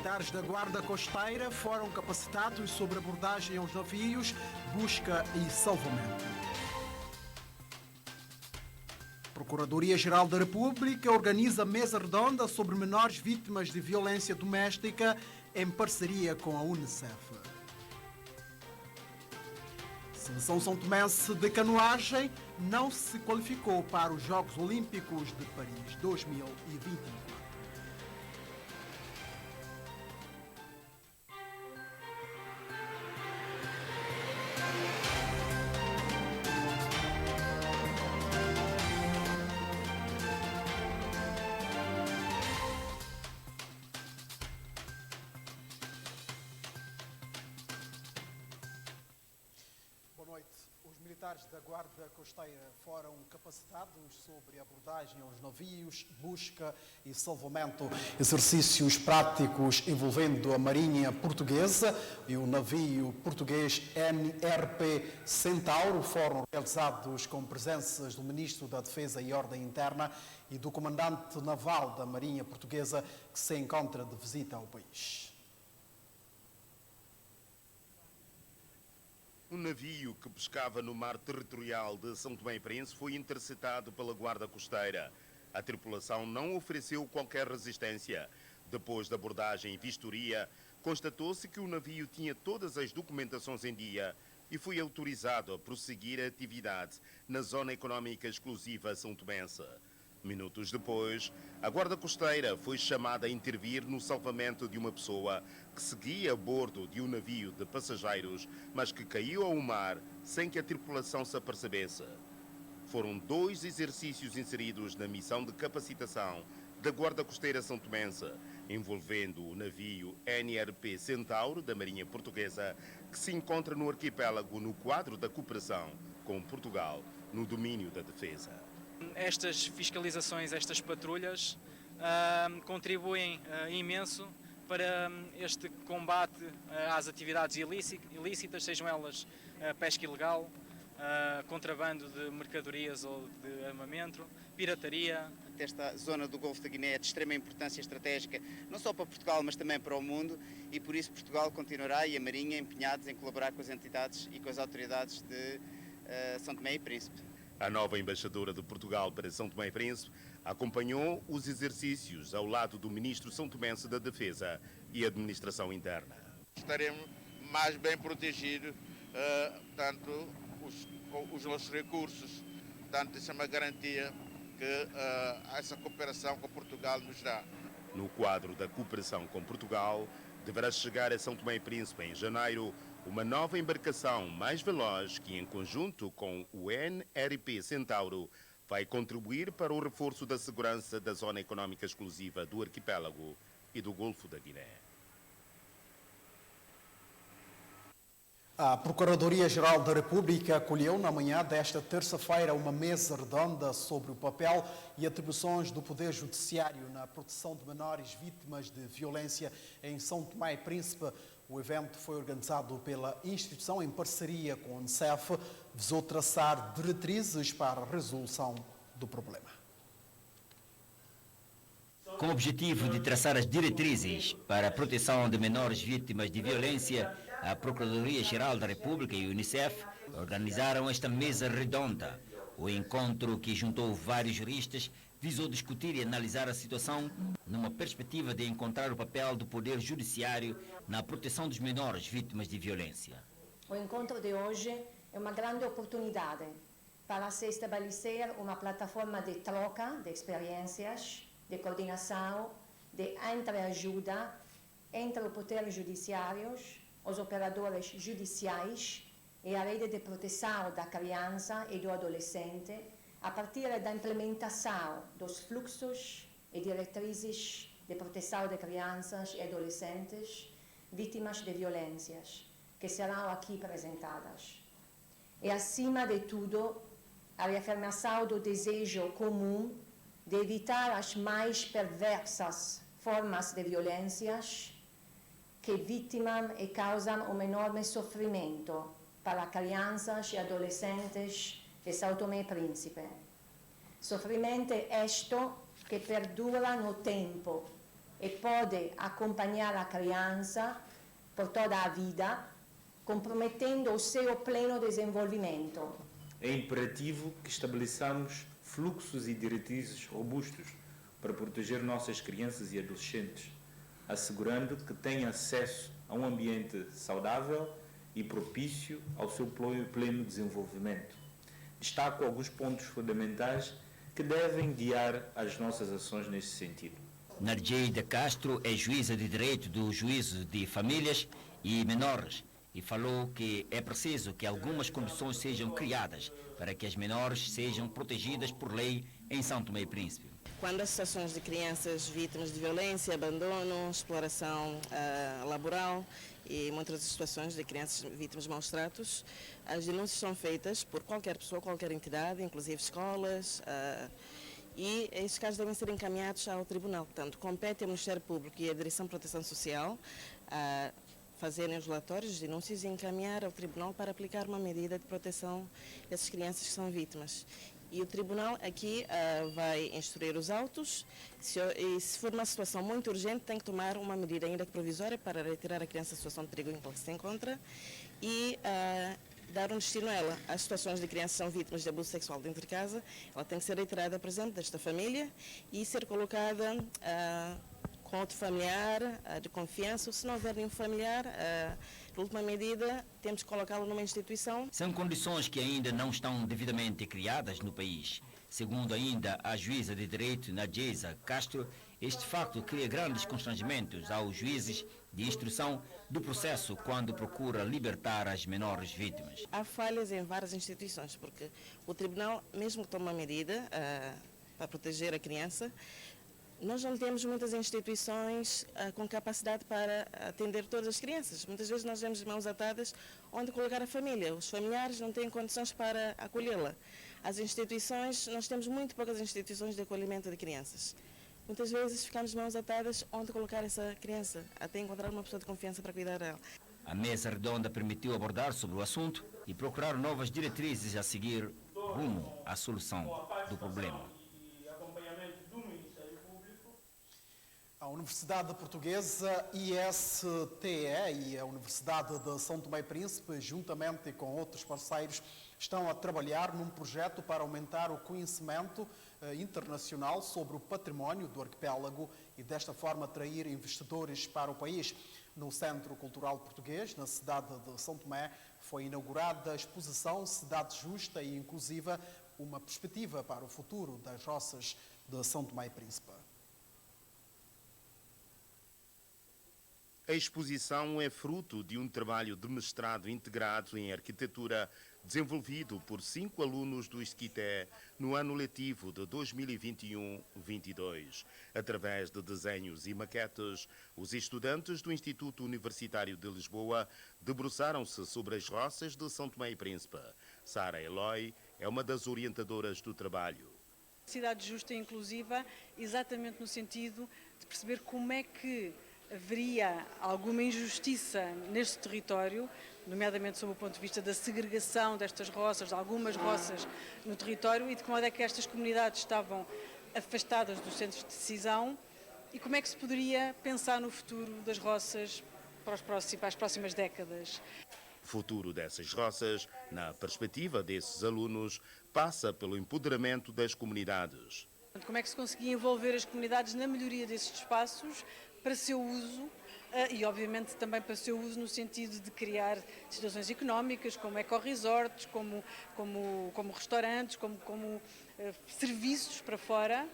militares da Guarda Costeira foram capacitados sobre abordagem aos navios, busca e salvamento. A Procuradoria-Geral da República organiza mesa redonda sobre menores vítimas de violência doméstica em parceria com a Unicef. A Seleção São Tomense de canoagem não se qualificou para os Jogos Olímpicos de Paris 2024. Os militares da Guarda Costeira foram capacitados sobre abordagem aos navios, busca e salvamento. Exercícios práticos envolvendo a Marinha Portuguesa e o navio português NRP Centauro foram realizados com presenças do Ministro da Defesa e Ordem Interna e do Comandante Naval da Marinha Portuguesa, que se encontra de visita ao país. Um navio que pescava no mar territorial de São Tomé e Príncipe foi interceptado pela Guarda Costeira. A tripulação não ofereceu qualquer resistência. Depois da abordagem e vistoria, constatou-se que o navio tinha todas as documentações em dia e foi autorizado a prosseguir a atividade na Zona Económica Exclusiva São Tomense. Minutos depois, a Guarda Costeira foi chamada a intervir no salvamento de uma pessoa que seguia a bordo de um navio de passageiros, mas que caiu ao mar sem que a tripulação se apercebesse. Foram 2 exercícios inseridos na missão de capacitação da Guarda Costeira São Tomense, envolvendo o navio NRP Centauro da Marinha Portuguesa, que se encontra no arquipélago no quadro da cooperação com Portugal no domínio da defesa. Estas fiscalizações, estas patrulhas, contribuem imenso para este combate às atividades ilícitas, sejam elas pesca ilegal, contrabando de mercadorias ou de armamento, pirataria. Esta zona do Golfo da Guiné é de extrema importância estratégica, não só para Portugal, mas também para o mundo, e por isso Portugal continuará e a Marinha empenhados em colaborar com as entidades e com as autoridades de São Tomé e Príncipe. A nova embaixadora de Portugal para São Tomé e Príncipe acompanhou os exercícios ao lado do Ministro São Tomense da Defesa e Administração Interna. Estaremos mais bem protegidos, tanto os nossos recursos, tanto isso é uma garantia que essa cooperação com Portugal nos dá. No quadro da cooperação com Portugal, deverá chegar a São Tomé e Príncipe em janeiro uma nova embarcação mais veloz que, em conjunto com o NRP Centauro, vai contribuir para o reforço da segurança da Zona Económica Exclusiva do arquipélago e do Golfo da Guiné. A Procuradoria-Geral da República acolheu na manhã desta terça-feira uma mesa redonda sobre o papel e atribuições do Poder Judiciário na proteção de menores vítimas de violência em São Tomé e Príncipe. O evento foi organizado pela instituição em parceria com a Unicef, visou traçar diretrizes para a resolução do problema. Com o objetivo de traçar as diretrizes para a proteção de menores vítimas de violência, a Procuradoria-Geral da República e o Unicef organizaram esta mesa redonda. O encontro, que juntou vários juristas, visou discutir e analisar a situação numa perspectiva de encontrar o papel do Poder Judiciário na proteção dos menores vítimas de violência. O encontro de hoje é uma grande oportunidade para se estabelecer uma plataforma de troca de experiências, de coordenação, de entreajuda entre o Poder Judiciário, os operadores judiciais e a rede de proteção da criança e do adolescente, a partir da implementação dos fluxos e diretrizes de proteção de crianças e adolescentes vítimas de violências, que serão aqui apresentadas. E, acima de tudo, a reafirmação do desejo comum de evitar as mais perversas formas de violências que vitimam e causam um enorme sofrimento para crianças e adolescentes de São Tomé e Príncipe. Sofrimento este que perdura no tempo e pode acompanhar a criança por toda a vida, comprometendo o seu pleno desenvolvimento. É imperativo que estabeleçamos fluxos e diretrizes robustos para proteger nossas crianças e adolescentes, assegurando que tenham acesso a um ambiente saudável e propício ao seu pleno desenvolvimento. Destaco alguns pontos fundamentais que devem guiar as nossas ações nesse sentido. Narjeida Castro é juíza de direito do Juízo de Famílias e Menores e falou que é preciso que algumas condições sejam criadas para que as menores sejam protegidas por lei em São Tomé e Príncipe. Quando há situações de crianças vítimas de violência, abandono, exploração laboral e muitas outras situações de crianças vítimas de maus tratos, as denúncias são feitas por qualquer pessoa, qualquer entidade, inclusive escolas, e estes casos devem ser encaminhados ao tribunal. Portanto, compete ao Ministério Público e à Direção de Proteção Social fazerem os relatórios de denúncias e encaminhar ao tribunal para aplicar uma medida de proteção a essas crianças que são vítimas. E o tribunal aqui vai instruir os autos e se for uma situação muito urgente tem que tomar uma medida ainda que provisória para retirar a criança da situação de perigo em que ela se encontra e dar um destino a ela. As situações de crianças que são vítimas de abuso sexual dentro de casa, ela tem que ser retirada, por exemplo, desta família e ser colocada com outro familiar de confiança, ou se não houver nenhum familiar, de última medida, temos que colocá-lo numa instituição. São condições que ainda não estão devidamente criadas no país. Segundo ainda a juíza de direito Narjeida Castro, este facto cria grandes constrangimentos aos juízes de instrução do processo quando procura libertar as menores vítimas. Há falhas em várias instituições, porque o tribunal, mesmo que tome uma medida para proteger a criança, nós não temos muitas instituições com capacidade para atender todas as crianças. Muitas vezes nós vemos mãos atadas onde colocar a família. Os familiares não têm condições para acolhê-la. As instituições, nós temos muito poucas instituições de acolhimento de crianças. Muitas vezes ficamos de mãos atadas onde colocar essa criança, até encontrar uma pessoa de confiança para cuidar dela. A mesa redonda permitiu abordar sobre o assunto e procurar novas diretrizes a seguir rumo à solução do problema. A Universidade Portuguesa ISTE e a Universidade de São Tomé e Príncipe, juntamente com outros parceiros, estão a trabalhar num projeto para aumentar o conhecimento internacional sobre o património do arquipélago e desta forma atrair investidores para o país. No Centro Cultural Português, na cidade de São Tomé, foi inaugurada a exposição Cidade Justa e Inclusiva, uma perspectiva para o futuro das roças de São Tomé e Príncipe. A exposição é fruto de um trabalho de mestrado integrado em arquitetura desenvolvido por 5 alunos do ISCTE no ano letivo de 2021-22. Através de desenhos e maquetes, os estudantes do Instituto Universitário de Lisboa debruçaram-se sobre as roças de São Tomé e Príncipe. Sara Eloy é uma das orientadoras do trabalho. Cidade justa e inclusiva, exatamente no sentido de perceber como é que haveria alguma injustiça neste território, nomeadamente sob o ponto de vista da segregação destas roças, de algumas roças no território, e de que modo é que estas comunidades estavam afastadas dos centros de decisão e como é que se poderia pensar no futuro das roças para as próximas décadas. O futuro dessas roças, na perspectiva desses alunos, passa pelo empoderamento das comunidades. Como é que se conseguia envolver as comunidades na melhoria desses espaços para seu uso e, obviamente, também para seu uso no sentido de criar situações económicas, como eco-resorts, como restaurantes, como serviços para fora.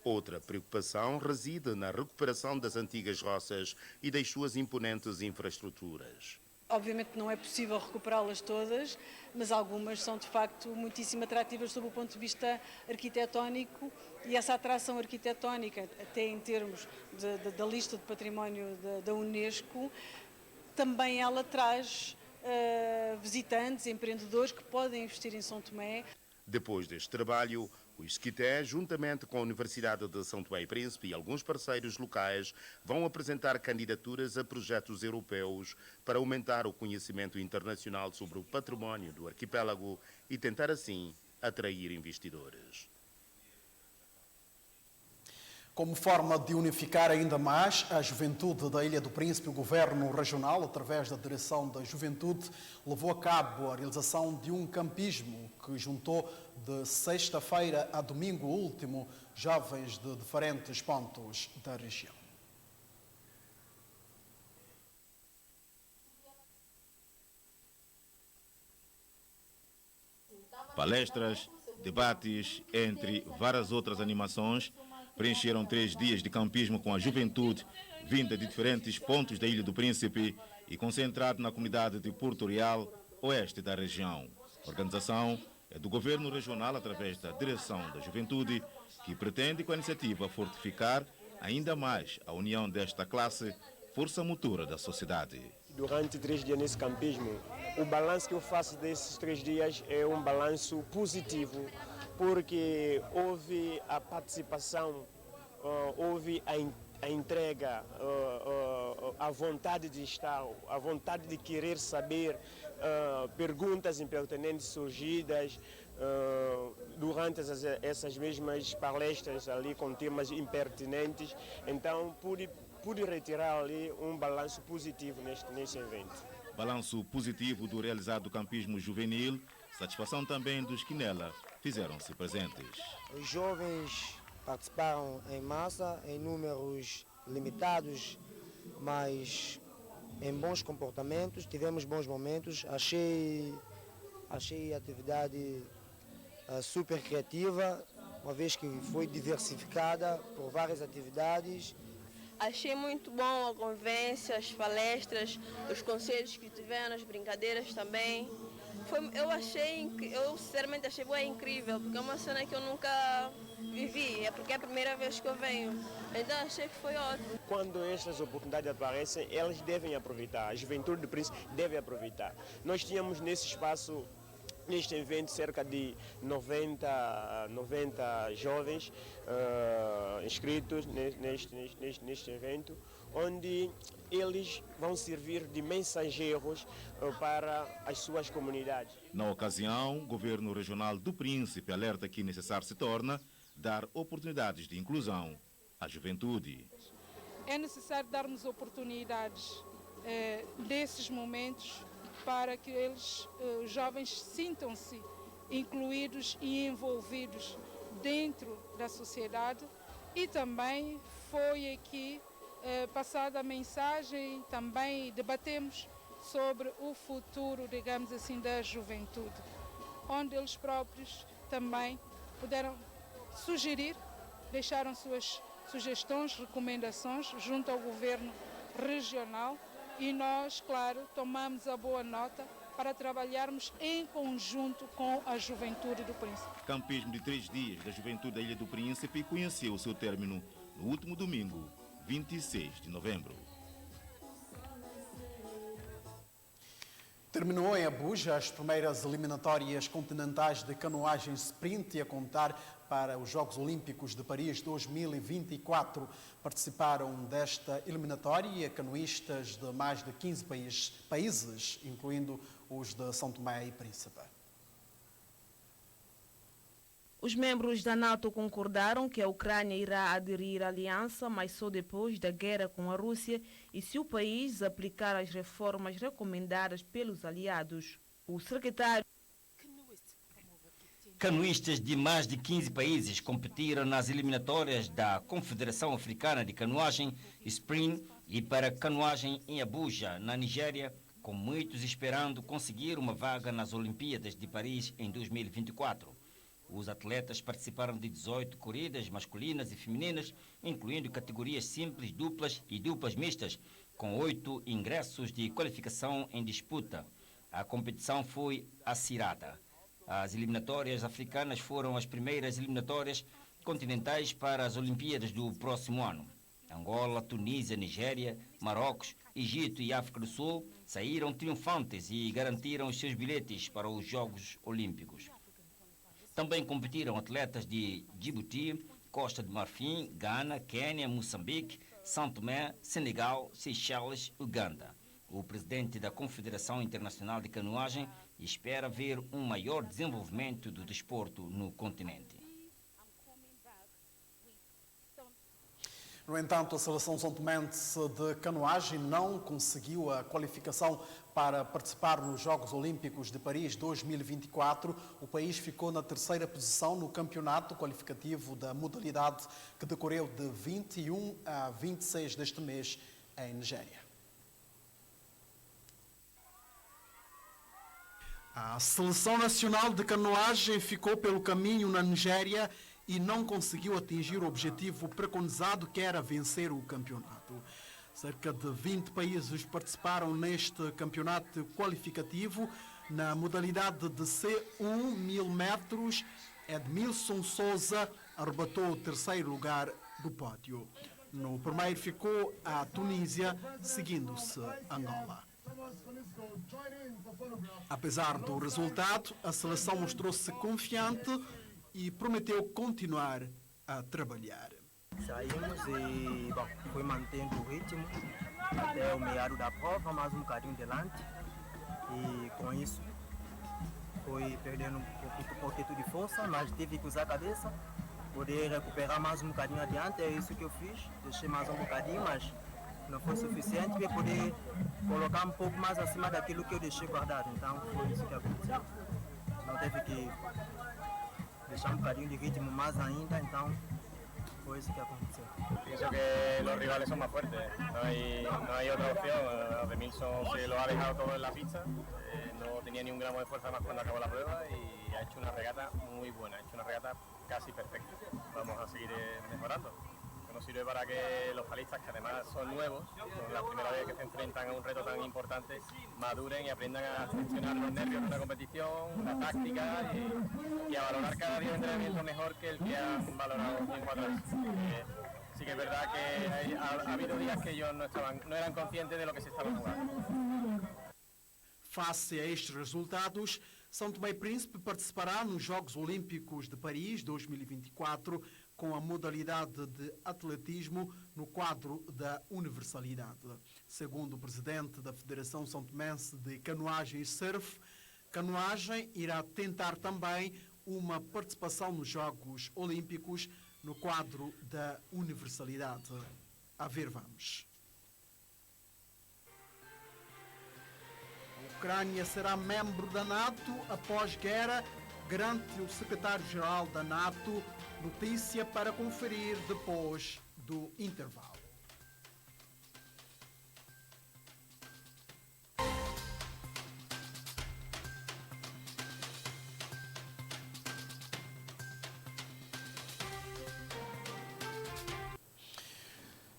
Outra preocupação reside na recuperação das antigas roças e das suas imponentes infraestruturas. Obviamente não é possível recuperá-las todas, mas algumas são de facto muitíssimo atrativas sob o ponto de vista arquitetónico e essa atração arquitetónica, até em termos da lista de património da Unesco, também ela traz visitantes, empreendedores que podem investir em São Tomé. Depois deste trabalho, o ISCTE, juntamente com a Universidade de São Tomé e Príncipe e alguns parceiros locais, vão apresentar candidaturas a projetos europeus para aumentar o conhecimento internacional sobre o património do arquipélago e tentar assim atrair investidores. Como forma de unificar ainda mais a juventude da Ilha do Príncipe, o Governo Regional, através da Direção da Juventude, levou a cabo a realização de um campismo que juntou de sexta-feira a domingo último jovens de diferentes pontos da região. Palestras, debates, entre várias outras animações, preencheram 3 dias de campismo com a juventude vinda de diferentes pontos da Ilha do Príncipe e concentrado na comunidade de Porto Real, oeste da região. A organização é do Governo Regional através da Direção da Juventude, que pretende com a iniciativa fortificar ainda mais a união desta classe, força motora da sociedade. Durante 3 dias nesse campismo, o balanço que eu faço desses 3 dias é um balanço positivo, porque houve a participação, houve a entrega, a vontade de estar, a vontade de querer saber, perguntas impertinentes surgidas durante essas mesmas palestras ali com temas impertinentes. Então pude retirar ali um balanço positivo nesse evento. Balanço positivo do realizado campismo juvenil, satisfação também dos que nela fizeram-se presentes. Os jovens participaram em massa, em números limitados, mas em bons comportamentos, tivemos bons momentos. Achei a atividade super criativa, uma vez que foi diversificada por várias atividades. Achei muito bom a convivência, as palestras, os conselhos que tiveram, as brincadeiras também. Eu sinceramente achei incrível, porque é uma cena que eu nunca vivi, é porque é a primeira vez que eu venho. Então achei que foi ótimo. Quando estas oportunidades aparecem, elas devem aproveitar, a juventude do Príncipe deve aproveitar. Nós tínhamos nesse espaço, neste evento, cerca de 90 jovens inscritos neste evento, onde eles vão servir de mensageiros para as suas comunidades. Na ocasião, o Governo Regional do Príncipe alerta que necessário se torna dar oportunidades de inclusão à juventude. É necessário darmos oportunidades desses momentos para que os jovens sintam-se incluídos e envolvidos dentro da sociedade, e também foi aqui passada a mensagem, também debatemos sobre o futuro, digamos assim, da juventude, onde eles próprios também puderam sugerir, deixaram suas sugestões, recomendações junto ao governo regional, e nós, claro, tomamos a boa nota para trabalharmos em conjunto com a juventude do Príncipe. O campismo de 3 dias da juventude da Ilha do Príncipe conheceu o seu término no último domingo, 26 de novembro. Terminou em Abuja as primeiras eliminatórias continentais de canoagem sprint, a contar para os Jogos Olímpicos de Paris 2024. Participaram desta eliminatória canoístas de mais de 15 países, incluindo os de São Tomé e Príncipe. Os membros da NATO concordaram que a Ucrânia irá aderir à aliança, mas só depois da guerra com a Rússia e se o país aplicar as reformas recomendadas pelos aliados. O secretário... Canoístas de mais de 15 países competiram nas eliminatórias da Confederação Africana de Canoagem, Sprint, e para canoagem em Abuja, na Nigéria, com muitos esperando conseguir uma vaga nas Olimpíadas de Paris em 2024. Os atletas participaram de 18 corridas masculinas e femininas, incluindo categorias simples, duplas e duplas mistas, com 8 ingressos de qualificação em disputa. A competição foi acirrada. As eliminatórias africanas foram as primeiras eliminatórias continentais para as Olimpíadas do próximo ano. Angola, Tunísia, Nigéria, Marrocos, Egito e África do Sul saíram triunfantes e garantiram os seus bilhetes para os Jogos Olímpicos. Também competiram atletas de Djibouti, Costa de Marfim, Gana, Quênia, Moçambique, São Tomé, Senegal, Seychelles, Uganda. O presidente da Confederação Internacional de Canoagem espera ver um maior desenvolvimento do desporto no continente. No entanto, a seleção são-tomense de canoagem não conseguiu a qualificação para participar nos Jogos Olímpicos de Paris 2024. O país ficou na terceira posição no campeonato qualificativo da modalidade que decorreu de 21 a 26 deste mês em Nigéria. A Seleção Nacional de Canoagem ficou pelo caminho na Nigéria e não conseguiu atingir o objetivo preconizado, que era vencer o campeonato. Cerca de 20 países participaram neste campeonato qualificativo. Na modalidade de C1 1000 metros, Edmilson Souza arrebatou o terceiro lugar do pódio. No primeiro ficou a Tunísia, seguindo-se Angola. Apesar do resultado, a seleção mostrou-se confiante e prometeu continuar a trabalhar. Saímos e fui mantendo o ritmo até o meado da prova, mais um bocadinho delante. E com isso fui perdendo um pouquinho de força, mas tive que usar a cabeça, poder recuperar mais um bocadinho adiante. É isso que eu fiz, deixei mais um bocadinho, mas não foi suficiente para poder colocar um pouco mais acima daquilo que eu deixei guardado. Então foi isso que aconteceu. Não teve que deixar um bocadinho de ritmo mais ainda, então fue eso que aconteció. Pienso que los rivales son más fuertes, no hay otra opción. Edmilson se lo ha dejado todo en la pista, no tenía ni un gramo de fuerza más cuando acabó la prueba y ha hecho una regata muy buena, ha hecho una regata casi perfecta. Vamos a seguir mejorando. Nos sirve para que los palistas, que además son nuevos, son la primera vez que se enfrentan a un reto tan importante, maduren y aprendan a gestionar los nervios de una competición, la táctica y a valorar cada día de entrenamiento mejor que el que han valorado tiempo atrás. Sí que es verdad que ha habido días que ellos no eran conscientes de lo que se estaba jugando. Face a estes resultados, São Tomé e Príncipe participará nos Jogos Olímpicos de Paris 2024 com a modalidade de atletismo no quadro da universalidade. Segundo o presidente da Federação São Tomense de Canoagem e Surf, canoagem irá tentar também uma participação nos Jogos Olímpicos no quadro da universalidade. A ver, vamos. A Ucrânia será membro da NATO após guerra, garante o secretário-geral da NATO. Notícia para conferir depois do intervalo.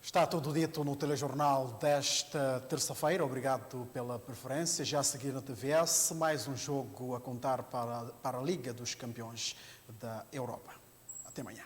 Está tudo dito no telejornal desta terça-feira. Obrigado pela preferência. Já a seguir na TVS, mais um jogo a contar para a Liga dos Campeões da Europa. Até amanhã.